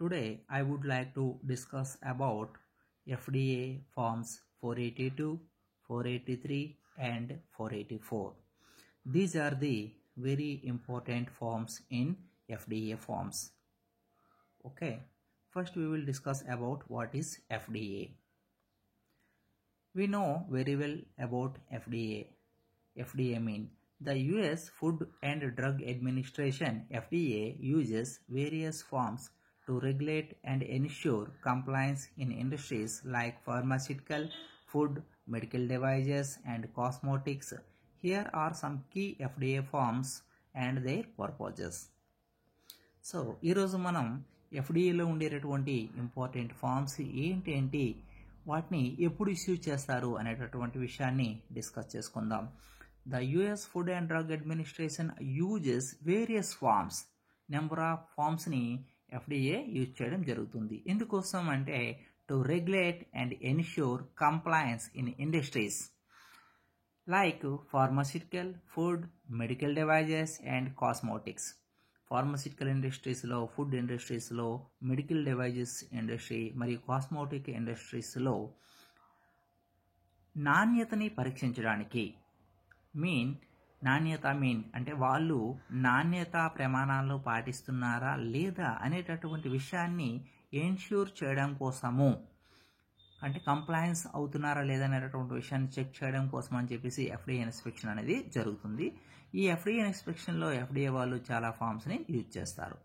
Today I would like to discuss about FDA forms 482, 483 and 484. These are the very important forms in FDA forms. Okay, first we will discuss about what is FDA. We know very well about FDA. FDA means the US Food and Drug Administration FDA uses various forms to regulate and ensure compliance in industries like pharmaceutical, food, medical devices and cosmetics. Here are some key FDA forms and their purposes. So ఈరోజు మనం ఎఫ్డిఏలో ఉండేటటువంటి important forms ఏంటి వాటిని ఎప్పుడు issue చేస్తారు అనేటటువంటి విషయాన్ని discuss చేసుకుందాం. The US food and drug administration uses various forms. Number of ఫార్మ్స్ని ఎఫ్డిఏ యూజ్ చేయడం జరుగుతుంది. ఎందుకోసం అంటే to regulate and ensure compliance in industries like pharmaceutical, food, medical devices and cosmetics. Pharmaceutical ఇండస్ట్రీస్లో, ఫుడ్ ఇండస్ట్రీస్లో, మెడికల్ డివైజెస్ ఇండస్ట్రీ మరియు cosmetic ఇండస్ట్రీస్లో నాణ్యతని పరీక్షించడానికి నాణ్యత అంటే వాళ్ళు నాణ్యతా ప్రమాణాలు పాటిస్తున్నారా లేదా అనేటటువంటి విషయాన్ని ఎన్ష్యూర్ చేయడం కోసము, అంటే కంప్లయన్స్ అవుతున్నారా లేదా అనేటటువంటి విషయాన్ని చెక్ చేయడం కోసం అని చెప్పేసి ఎఫ్డిఏ ఇన్స్పెక్షన్ అనేది జరుగుతుంది. ఈ ఎఫ్డిఏ ఇన్స్పెక్షన్లో ఎఫ్డిఏ వాళ్ళు చాలా ఫామ్స్ని యూజ్ చేస్తారు.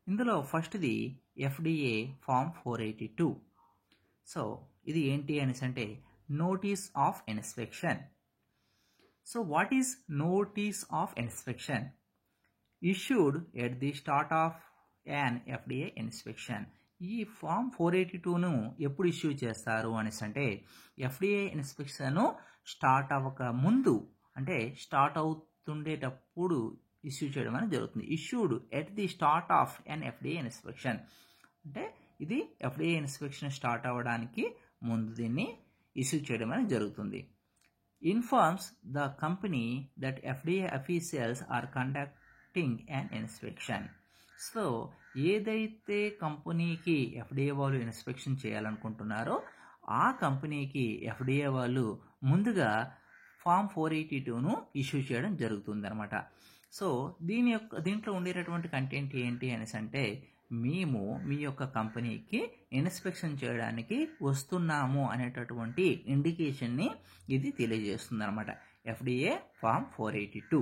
ఇందులో ఫస్ట్ది ఎఫ్డిఏ ఫామ్ 482. సో ఇది ఏంటి అనేసి అంటే notice of inspection. So what is notice of inspection? Issued at the start of an FDA inspection. ఈ ఫామ్ 482ను ఎప్పుడు ఇష్యూ చేస్తారు అనేసి అంటే ఎఫ్డిఏ ఇన్స్పెక్షన్ స్టార్ట్ అవ్వక ముందు, అంటే స్టార్ట్ అవుతుండేటప్పుడు ఇష్యూ చేయడం అనేది జరుగుతుంది. Issued at the start of an FDA inspection అంటే ఇది ఎఫ్డిఏ ఇన్స్పెక్షన్ స్టార్ట్ అవ్వడానికి ముందు దీన్ని ఇష్యూ చేయడం అనేది జరుగుతుంది. Informs the company that FDA officials are conducting an inspection. So ఏదైతే కంపెనీకి ఎఫ్డిఏ వాళ్ళు ఇన్స్పెక్షన్ చేయాలనుకుంటున్నారో ఆ కంపెనీకి ఎఫ్డిఏ వాళ్ళు ముందుగా ఫామ్ 482ను ఇష్యూ చేయడం జరుగుతుంది అనమాట. సో దీంట్లో ఉండేటటువంటి కంటెంట్ ఏంటి అనేసి అంటే మేము మీ యొక్క కంపెనీకి ఇన్స్పెక్షన్ చేయడానికి వస్తున్నాము అనేటటువంటి ఇండికేషన్ని ఇది తెలియజేస్తుంది అనమాట. FDA form 482.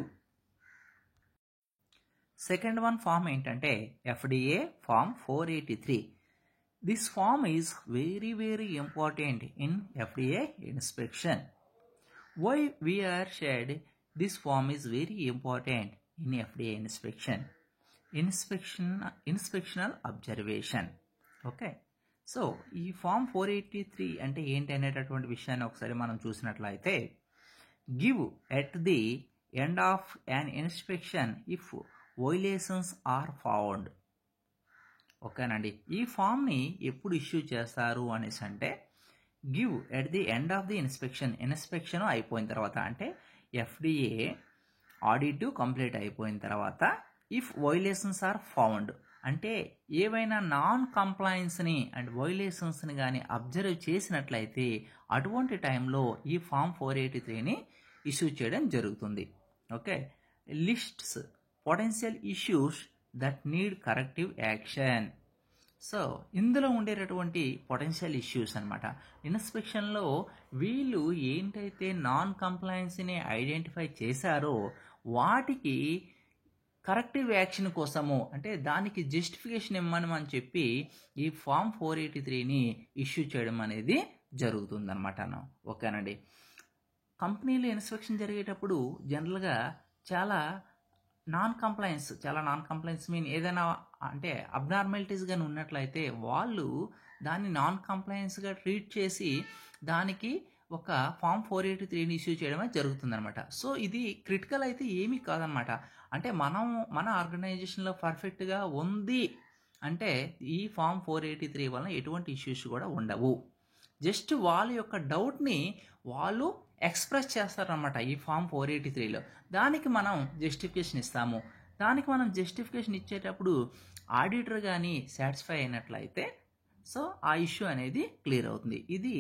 Second one form ఏంటంటే FDA form 483. This form is very very important in FDA inspection. Why we are said this form is very important in FDA inspection? Inspectional observation. Okay, so ఈ form 483 అంటే ఏంటి అనేటటువంటి విషయాన్ని ఒకసారి మనం చూసినట్లయితే give at the end of an inspection if violations are found. ఓకేనండి, ఈ ఫామ్ని ఎప్పుడు ఇష్యూ చేస్తారు అనేసి అంటే give at the end of the inspection అయిపోయిన తర్వాత, అంటే ఎఫ్డిఏ ఆడిట్ కంప్లీట్ అయిపోయిన తర్వాత ఇఫ్ వయోలేషన్స్ ఆర్ ఫౌండ్ అంటే ఏవైనా నాన్ కంప్లయన్స్ని అండ్ వయోలేషన్స్ని కానీ అబ్జర్వ్ చేసినట్లయితే అటువంటి టైంలో ఈ ఫామ్ 483ని ఇష్యూ చేయడం జరుగుతుంది. Okay, lists potential issues that need corrective action. So ఇందులో ఉండేటటువంటి పొటెన్షియల్ ఇష్యూస్ అనమాట. ఇన్స్పెక్షన్లో వీళ్ళు ఏంటైతే నాన్ కంప్లయన్స్ని ఐడెంటిఫై చేశారో వాటికి కరెక్టివ్ యాక్షన్ కోసము, అంటే దానికి జస్టిఫికేషన్ ఇవ్వమని చెప్పి ఈ ఫామ్ 483ని ఇష్యూ చేయడం అనేది జరుగుతుందన్నమాట. ఓకేనండి, కంపెనీలో ఇన్స్పెక్షన్ జరిగేటప్పుడు జనరల్గా చాలా నాన్ కంప్లయన్స్ మీన్ ఏదైనా అంటే అబ్నార్మాలిటీస్ కానీ ఉన్నట్లయితే వాళ్ళు దాన్ని నాన్ కంప్లయన్స్గా ట్రీట్ చేసి దానికి ఒక ఫామ్ 483ని ఇష్యూ చేయడమే జరుగుతుందన్నమాట. సో ఇది క్రిటికల్ అయితే ఏమీ కాదనమాట. అంటే మన ఆర్గనైజేషన్లో పర్ఫెక్ట్గా ఉంది అంటే ఈ ఫామ్ 483 వలన ఎటువంటి ఇష్యూస్ కూడా ఉండవు. జస్ట్ వాళ్ళ యొక్క డౌట్ని వాళ్ళు ఎక్స్ప్రెస్ చేస్తారనమాట ఈ ఫామ్ 483లో. దానికి మనం జస్టిఫికేషన్ ఇస్తాము. దానికి మనం జస్టిఫికేషన్ ఇచ్చేటప్పుడు ఆడిటర్ కానీ సాటిస్ఫై అయినట్లయితే సో ఆ ఇష్యూ అనేది క్లియర్ అవుతుంది. ఇది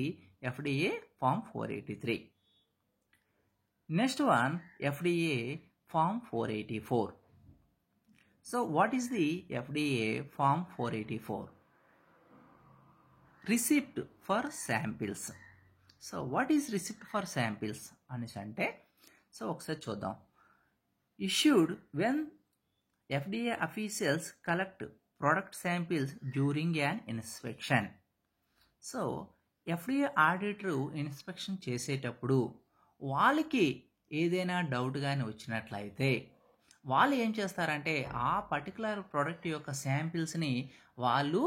FDA form 483. Next one FDA form 484. So what is the FDA form 484? Receipt for samples. So what is receipt for samples అనేసి అంటే సో ఒకసారి చూద్దాం. Issued when FDA officials collect product samples during an inspection. So FDA auditor inspection చేసేటప్పుడు వాళ్ళకి ఏదైనా doubt కానీ వచ్చినట్లయితే వాళ్ళు ఏం చేస్తారంటే ఆ పర్టికులర్ ప్రోడక్ట్ యొక్క శాంపిల్స్ని వాళ్ళు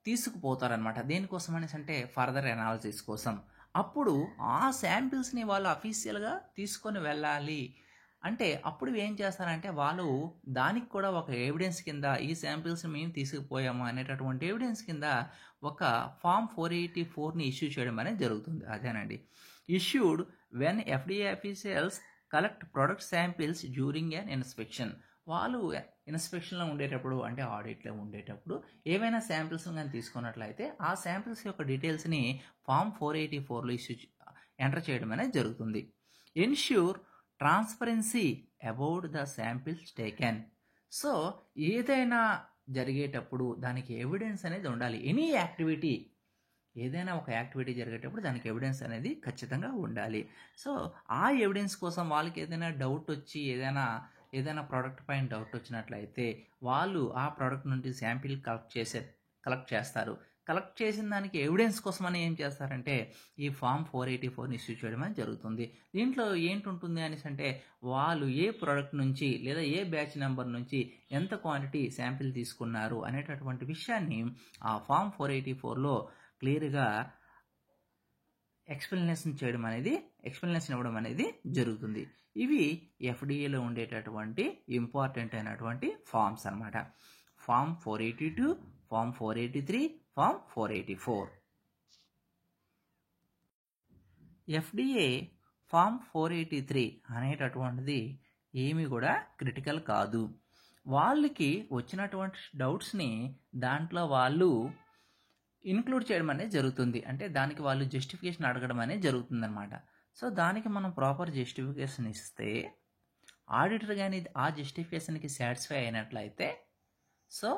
తీసుకుపోతారనమాట. దేనికోసం అనేసి అంటే ఫర్దర్ అనాలిసిస్ కోసం. అప్పుడు ఆ శాంపిల్స్ని వాళ్ళు అఫీషియల్గా తీసుకొని వెళ్ళాలి అంటే అప్పుడు ఏం చేస్తారంటే వాళ్ళు దానికి కూడా ఒక ఎవిడెన్స్ కింద ఈ శాంపిల్స్ని మేము తీసుకుపోయాము అనేటటువంటి ఎవిడెన్స్ కింద ఒక ఫామ్ 484ని ఇష్యూ చేయడం అనేది జరుగుతుంది. అదేనండి, issued when FDA officials collect product samples during an inspection. వాళ్ళు ఇన్స్పెక్షన్లో ఉండేటప్పుడు అంటే ఆడిట్లో ఉండేటప్పుడు ఏవైనా శాంపిల్స్ కానీ తీసుకున్నట్లయితే ఆ శాంపిల్స్ యొక్క డీటెయిల్స్ని ఫామ్ 484లో ఎంటర్ చేయడం అనేది జరుగుతుంది. Ensure transparency about the samples taken. So ఏదైనా జరిగేటప్పుడు దానికి ఎవిడెన్స్ అనేది ఉండాలి. ఎనీ యాక్టివిటీ, ఏదైనా ఒక యాక్టివిటీ జరిగేటప్పుడు దానికి ఎవిడెన్స్ అనేది ఖచ్చితంగా ఉండాలి. సో ఆ ఎవిడెన్స్ కోసం వాళ్ళకి ఏదైనా డౌట్ వచ్చి ఏదైనా ప్రోడక్ట్ పైన డౌట్ వచ్చినట్లయితే వాళ్ళు ఆ ప్రోడక్ట్ నుండి శాంపిల్ కలెక్ట్ చేస్తారు. కలెక్ట్ చేసిన దానికి ఎవిడెన్స్ కోసమని ఏం చేస్తారంటే ఈ ఫామ్ 484ని ఇష్యూ చేయడం అనేది జరుగుతుంది. దీంట్లో ఏంటుంటుంది అనేసి అంటే వాళ్ళు ఏ ప్రోడక్ట్ నుంచి లేదా ఏ బ్యాచ్ నెంబర్ నుంచి ఎంత క్వాంటిటీ శాంపిల్ తీసుకున్నారు అనేటటువంటి విషయాన్ని ఆ ఫామ్ 484లో క్లియర్గా ఎక్స్ప్లెనేషన్ ఇవ్వడం అనేది జరుగుతుంది. ఇవి FDAలో ఉండేటటువంటి ఇంపార్టెంట్ అయినటువంటి ఫామ్స్ అన్నమాట. Form 482, form 483, form 484. FDA form 483 అనేటటువంటిది ఏమీ కూడా క్రిటికల్ కాదు. వాళ్ళకి వచ్చినటువంటి డౌట్స్ని దాంట్లో వాళ్ళు ఇన్క్లూడ్ చేయడం అనేది జరుగుతుంది. అంటే దానికి వాళ్ళు జస్టిఫికేషన్ అడగడం అనేది జరుగుతుంది అనమాట. సో దానికి మనం ప్రాపర్ జస్టిఫికేషన్ ఇస్తే ఆడిటర్ కానీ ఆ జస్టిఫికేషన్కి సాటిస్ఫై అయినట్లయితే సో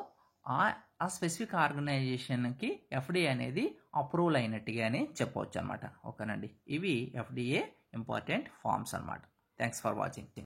ఆ స్పెసిఫిక్ ఆర్గనైజేషన్కి FDA అనేది అప్రూవల్ అయినట్టుగానే చెప్పవచ్చు అనమాట. ఓకేనండి, ఇవి FDA ఇంపార్టెంట్ ఫార్మ్స్ అనమాట. Thanks for watching.